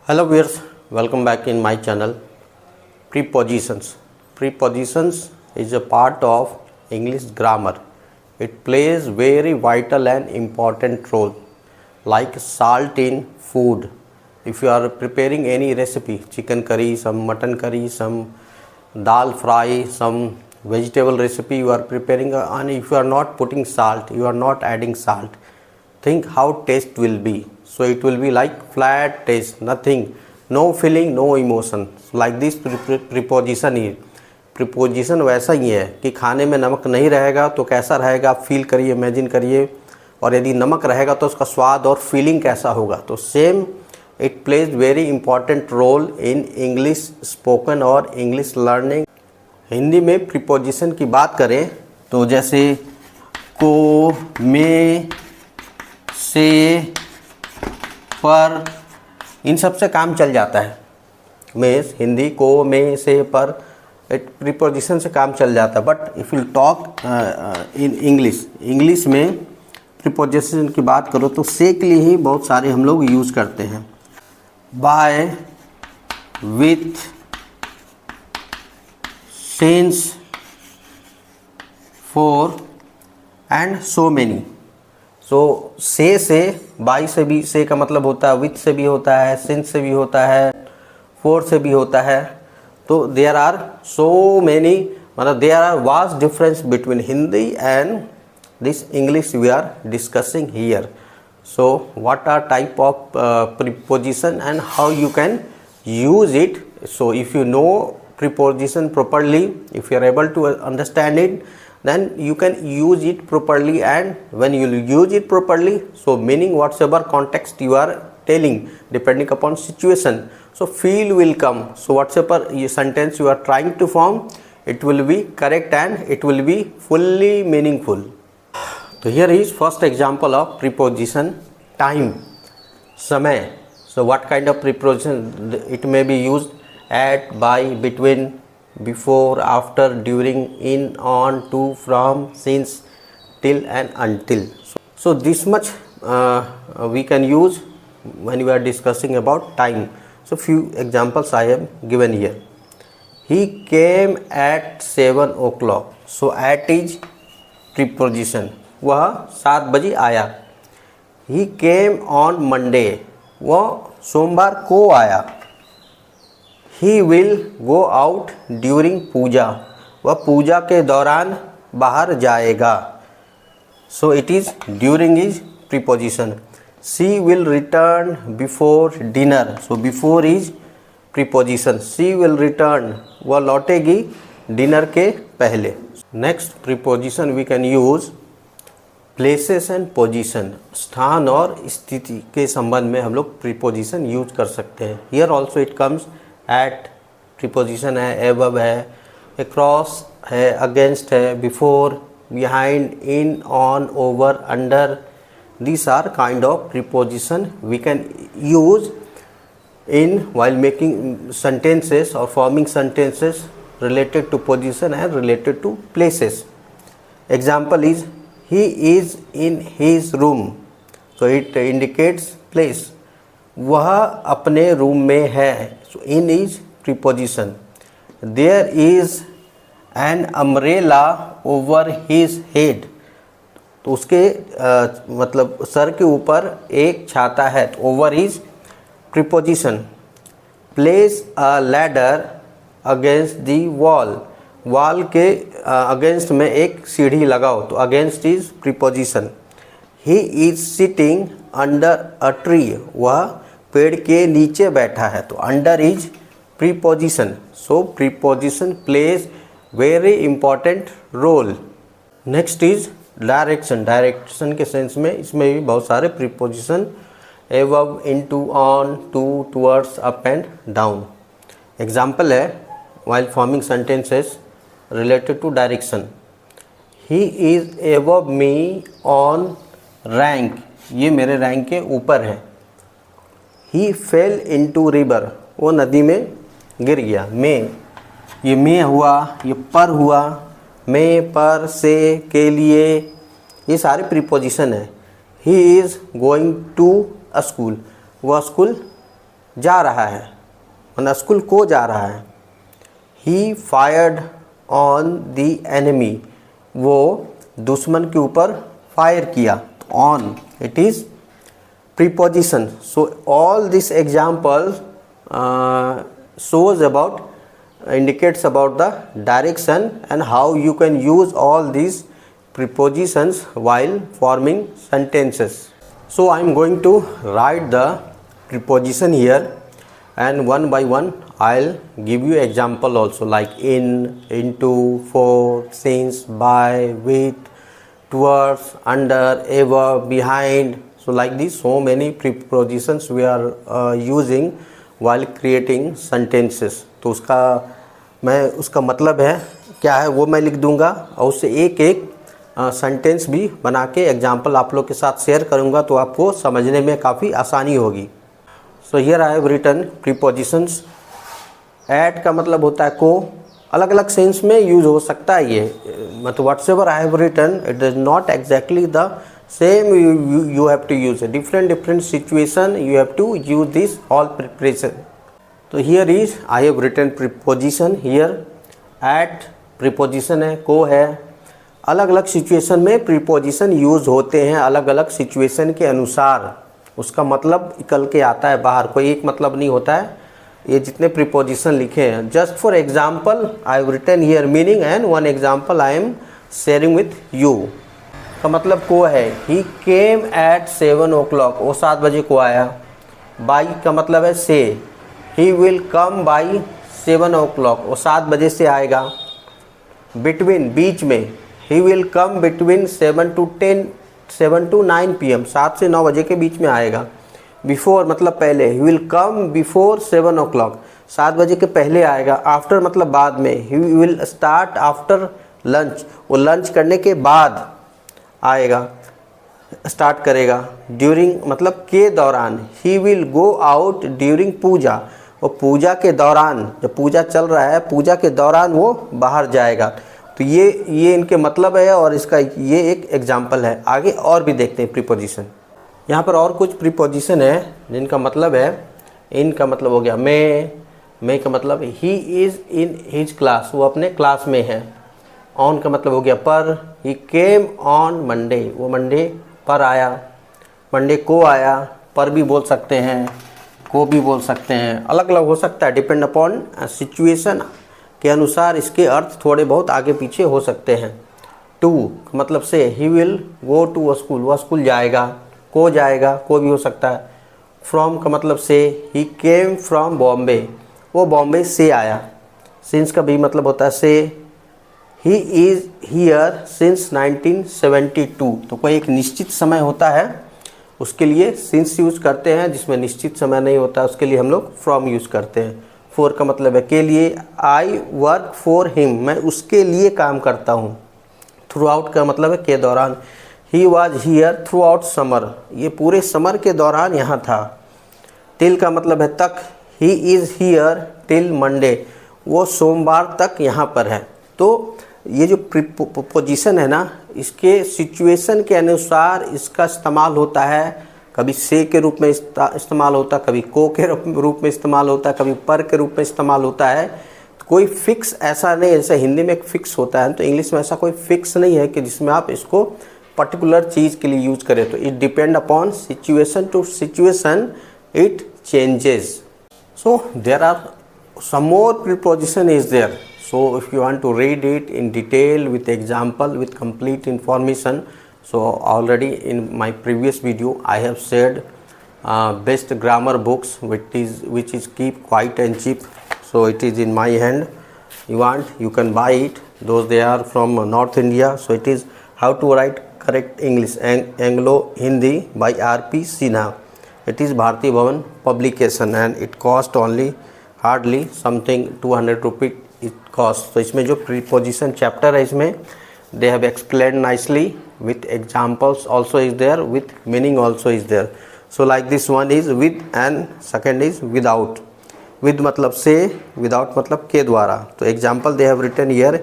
Hello viewers, welcome back in my channel. Prepositions. Prepositions is a part of English grammar. It plays very vital and important role, like salt in food. If you are preparing any recipe, chicken curry, some mutton curry, some dal fry, some vegetable recipe you are preparing, and if you are not putting salt, you are not adding salt, think how taste will be. So it will be like flat taste, nothing, no feeling, no emotion. Like this preposition he, preposition वैसा ही है कि खाने में नमक नहीं रहेगा तो कैसा रहेगा, आप फील करिए, इमेजिन करिए, और यदि नमक रहेगा तो उसका स्वाद और फीलिंग कैसा होगा. तो same it plays very important role in English spoken और इंग्लिश लर्निंग. हिंदी में प्रीपोजिशन की बात करें तो जैसे को, में, से, पर, इन सब से काम चल जाता है. में, हिंदी को, में, से, पर, प्रीपोजिशन से काम चल जाता है. But if you talk in English में प्रीपोजिशन की बात करो तो से के लिए ही बहुत सारे हम लोग यूज़ करते हैं. By, with, since, for and so many. So से बाई से भी से का मतलब होता है, विथ से भी होता है, सिंस से भी होता है, फोर से भी होता है. तो देयर आर सो मेनी, मतलब there are vast difference between Hindi and this English we are discussing here. So what are type of preposition and how you can use it. So if you know preposition properly, if you are able to understand it, then you can use it properly. And when you use it properly, so meaning whatsoever context you are telling, depending upon situation, so feel will come. So whatsoever sentence you are trying to form, it will be correct and it will be fully meaningful. So here is first example of preposition, time, समय. So what kind of preposition it may be used? At, by, between, before, after, during, in, on, to, from, since, till and until. So this much we can use when we are discussing about time. So few examples I have given here. He came at 7 o'clock. So at is preposition. वह 7 बजे आया. He came on Monday. वह सोमवार को आया. He will go out during पूजा. वह पूजा के दौरान बाहर जाएगा. So it is during is preposition. She will return before dinner. So before is preposition. She will return. वह लौटेगी डिनर के पहले. Next preposition we can use places and position. स्थान और स्थिति के संबंध में हम लोग प्रीपोजिशन यूज कर सकते हैं. Here also it comes. At preposition है, एबव है, अक्रॉस है, अगेंस्ट है, before, behind, in, on, over, under. These are kind of preposition we can use in while making sentences or forming sentences related to position and related to places. Example is he is in his room. So it indicates place. वह अपने room में है. So in is preposition. There is an umbrella over his head. तो उसके मतलब sir के ऊपर एक छाता है. तो over is preposition. Place a ladder against the wall. Wall के अगेंस्ट में एक सीढ़ी लगाओ. तो against is preposition. He is sitting under a tree. वह पेड़ के नीचे बैठा है. तो under is preposition. So preposition plays very important role. Next is direction. Direction के सेंस में इसमें भी बहुत सारे preposition, above, into, on, to, towards, up and down. Example है while forming sentences related to direction. He is above me on rank. ये मेरे rank के ऊपर है. He fell into river. वो नदी में गिर गया. में, ये में हुआ, ये पर हुआ. में, पर, से, के लिए, ये सारे प्रीपोजिशन है. He is going to a school. वह स्कूल जा रहा है, मतलब स्कूल को जा रहा है। ही फायर्ड ऑन द एनिमी, वो दुश्मन के ऊपर फायर किया। On it is preposition. So all this example shows about, indicates about the direction and how you can use all these prepositions while forming sentences. So I am going to write the preposition here, and one by one I'll give you example also, like in, into, for, since, by, with, towards, under, ever, behind. So like this, so many prepositions we are using while creating sentences. तो उसका मतलब है क्या है वो मैं लिख दूंगा, और उससे एक एक सेंटेंस भी बना के एग्जाम्पल आप लोग के साथ शेयर करूंगा, तो आपको समझने में काफ़ी आसानी होगी। So here I have written prepositions. At का मतलब होता है को, अलग अलग सेंस में यूज हो सकता है ये, मतलब whatsoever I have written it is not exactly the same, you have to use a different situation, you have to use this all preposition. तो here is I have written preposition here. at preposition है, को है, अलग अलग situation में preposition use होते हैं, अलग अलग सिचुएशन के अनुसार उसका मतलब निकल के आता है बाहर, कोई एक मतलब नहीं होता है। ये जितने प्रीपोजिशन लिखे हैं, just for example I have written here meaning and one example I am sharing with you. का मतलब को है, ही केम एट 7 o'clock, वो 7 बजे को आया। बाई का मतलब है से, he will come by 7 o'clock, वो 7 बजे से आएगा। बिटवीन बीच में, he will come between 7 to 9 PM, 7 से 9 बजे के बीच में आएगा। बिफोर मतलब पहले, he will come before 7 o'clock, 7 बजे के पहले आएगा। आफ्टर मतलब बाद में, he will start after lunch, वो लंच करने के बाद आएगा, स्टार्ट करेगा। ड्यूरिंग मतलब के दौरान, he will go out during puja, वो पूजा के दौरान, जब पूजा चल रहा है पूजा के दौरान वो बाहर जाएगा। तो ये इनके मतलब है, और इसका ये एक एग्जाम्पल है। आगे और भी देखते हैं प्रीपोजिशन। यहाँ पर और कुछ प्रीपोजिशन है जिनका मतलब है, इन का मतलब हो गया मैं का मतलब he is in his class, वो अपने क्लास में है। ऑन का मतलब हो गया पर, ही केम ऑन मंडे, वो मंडे पर आया, मंडे को आया। पर भी बोल सकते हैं, को भी बोल सकते हैं, अलग अलग हो सकता है, डिपेंड अपॉन सिचुएशन के अनुसार इसके अर्थ थोड़े बहुत आगे पीछे हो सकते हैं। टू का मतलब से, he will go to school, वह स्कूल जाएगा। को जाएगा, को भी हो सकता है। फ्रॉम का मतलब से, ही केम फ्रॉम बॉम्बे, वो बॉम्बे से आया। सिंस का भी मतलब होता है से, ही इज़ हियर सिंस 1972, तो कोई एक निश्चित समय होता है उसके लिए सिंस यूज़ करते हैं, जिसमें निश्चित समय नहीं होता उसके लिए हम लोग फ्रॉम यूज़ करते हैं। फॉर का मतलब है के लिए, आई वर्क फॉर हिम, मैं उसके लिए काम करता हूँ। थ्रू आउट का मतलब है के दौरान, he was here through out summer, ये पूरे समर के दौरान यहाँ था। टिल का मतलब है तक, he is here till Monday, वो सोमवार तक यहाँ पर है। तो ये जो प्रीपोजिशन है ना, इसके सिचुएशन के अनुसार इसका इस्तेमाल होता है। कभी से के रूप में इस्तेमाल होता है, कभी को के रूप में इस्तेमाल होता है, कभी पर के रूप में इस्तेमाल होता है। तो कोई फिक्स ऐसा नहीं है, जैसे हिंदी में एक फिक्स होता है, तो इंग्लिश में ऐसा कोई फिक्स नहीं है कि जिसमें आप इसको पर्टिकुलर चीज़ के लिए यूज करें। तो it depend upon situation to situation it changes. So there are some more preposition is there. So if you want to read it in detail with example, with complete information, so already in my previous video I have shared best grammar books which is keep quiet and cheap. So it is in my hand. You want, you can buy it. Those they are from North India. So it is how to write correct English, Anglo Hindi by R.P. Sinha. It is Bharati Bhavan publication and it cost only hardly something 200 rupees. It cost. तो इसमें जो preposition chapter है इसमें they have explain nicely with examples also is there, with meaning also is there. So like this one is with and second is without. With मतलब से, without मतलब के द्वारा। तो example they have written here,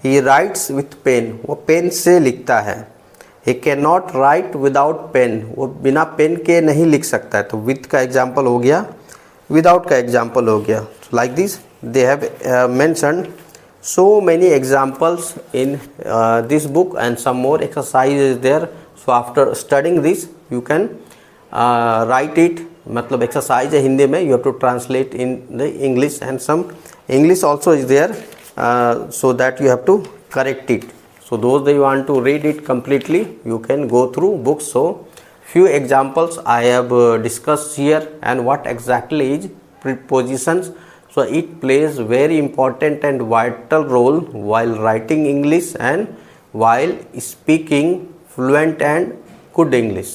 he writes with pen, वो pen से लिखता है। He can not write without pen, वो बिना पेन के नहीं लिख सकता है। तो विथ का एग्जाम्पल हो गया विदाउट का एग्जाम्पल हो गया. Like this they have mentioned so many examples in this book, and some more exercise is there. So after studying this you can write it, मतलब exercise है हिंदी में, you have to translate in the English, and some English also is there, so that you have to correct it. So those that you want to read it completely, you can go through books. So few examples I have discussed here, and what exactly is prepositions. So it plays very important and vital role while writing English and while speaking fluent and good English.